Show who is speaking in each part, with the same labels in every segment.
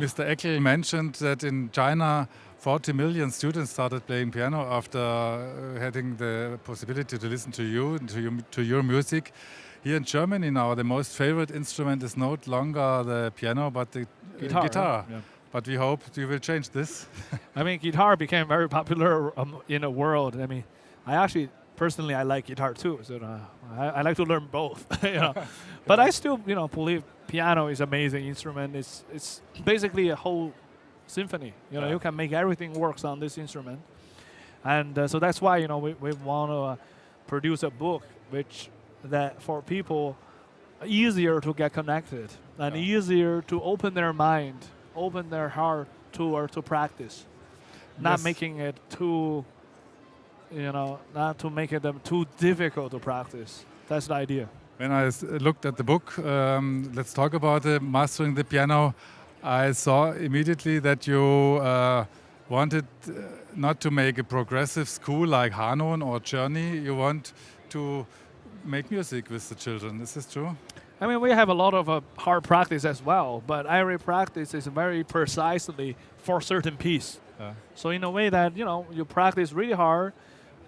Speaker 1: Mr. Eckel mentioned that in China 40 million students started playing piano after having the possibility to listen to you, to your music. Here in Germany now, the most favorite instrument is no longer the piano, but the guitar.
Speaker 2: Right? Yeah.
Speaker 1: But we hope you will change this.
Speaker 2: I mean, guitar became very popular in the world. I mean, personally, I like guitar too. So I like to learn both. But I still, believe piano is an amazing instrument. It's basically a whole symphony. You can make everything works on this instrument, and so that's why we want to produce a book that for people easier to get connected and easier to open their mind, open their heart to practice, not making it too, not to make it too difficult to practice. That's the idea.
Speaker 1: When I looked at the book, let's talk about mastering the piano. I saw immediately that you wanted not to make a progressive school like Hanon or Journey. You want to make music with the children. Is this true?
Speaker 2: I mean, we have a lot of hard practice as well, but every practice is very precisely for certain piece. So in a way that, you practice really hard,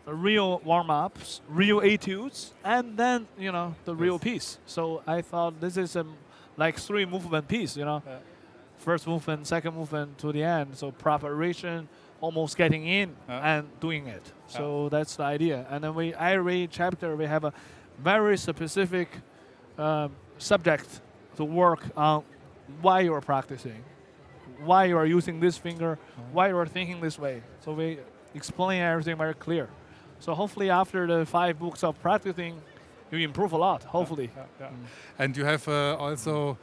Speaker 2: real warm-ups, real etudes, and then, the real piece. So I thought this is like 3-movement piece, First movement, second movement to the end. So preparation, almost getting in and doing it. So that's the idea. And then every chapter, we have a very specific subject to work on why you're practicing, why you are using this finger, why you are thinking this way. So we explain everything very clear. So hopefully after the 5 books of practicing, you improve a lot, hopefully.
Speaker 1: And you have also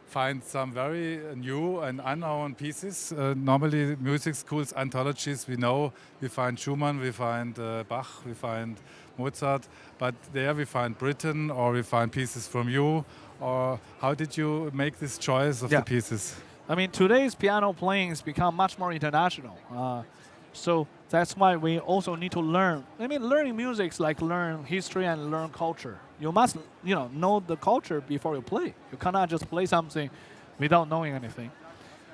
Speaker 1: find some very new and unknown pieces. Normally music schools, anthologies, we find Schumann, we find Bach, we find Mozart, but there we find Britain or we find pieces from you. Or how did you make this choice of the pieces?
Speaker 2: I mean, today's piano playing has become much more international. So that's why we also need to learn. I mean, learning music is like learn history and learn culture. You must, know the culture before you play. You cannot just play something without knowing anything.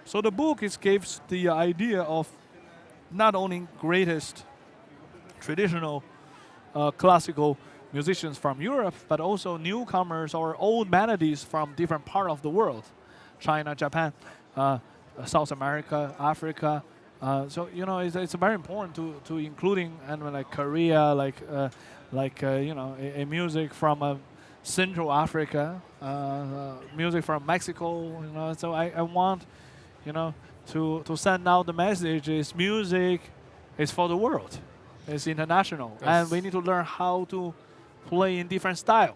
Speaker 2: So the book gives the idea of not only greatest traditional classical musicians from Europe, but also newcomers or old melodies from different parts of the world, China, Japan, South America, Africa. So it's very important to including like Korea, a music from Central Africa, music from Mexico. So I want to send out the message is music is for the world, it's international, and we need to learn how to play in different style.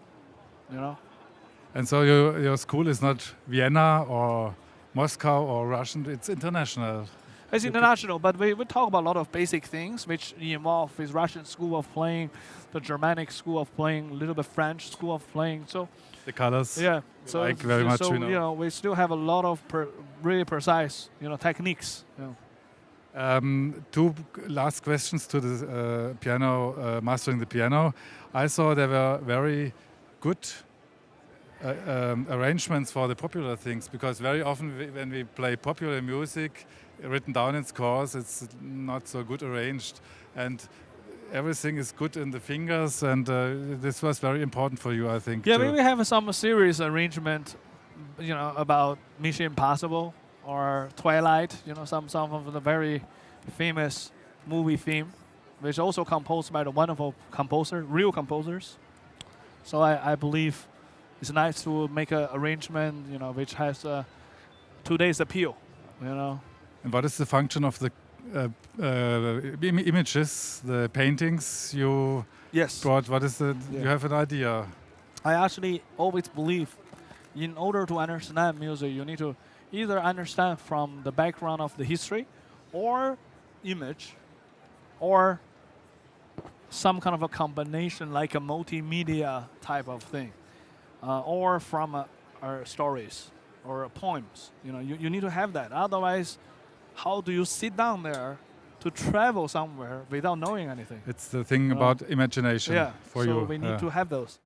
Speaker 1: And so your school is not Vienna or Moscow or Russian; it's international.
Speaker 2: It's international, but we talk about a lot of basic things which involve his Russian school of playing, the Germanic school of playing, a little bit French school of playing. So
Speaker 1: the colors,
Speaker 2: so
Speaker 1: like very much.
Speaker 2: So we still have a lot of really precise, techniques.
Speaker 1: 2 last questions to the piano, mastering the piano. I saw there were very good arrangements for the popular things, because very often when we play popular music written down in scores, it's not so good arranged, and everything is good in the fingers, and this was very important for you, I think.
Speaker 2: Yeah, we have some serious arrangement, about Mission Impossible or Twilight, some of the very famous movie theme, which also composed by the wonderful composer, real composers. So I believe it's nice to make an arrangement, which has today's appeal,
Speaker 1: And what is the function of the images, the paintings you brought? What is the? You have an idea?
Speaker 2: I actually always believe, in order to understand music, you need to either understand from the background of the history, or image, or some kind of a combination like a multimedia type of thing, or from stories or poems. You need to have that. Otherwise, how do you sit down there to travel somewhere without knowing anything?
Speaker 1: It's the thing about imagination for you.
Speaker 2: So we need to have those.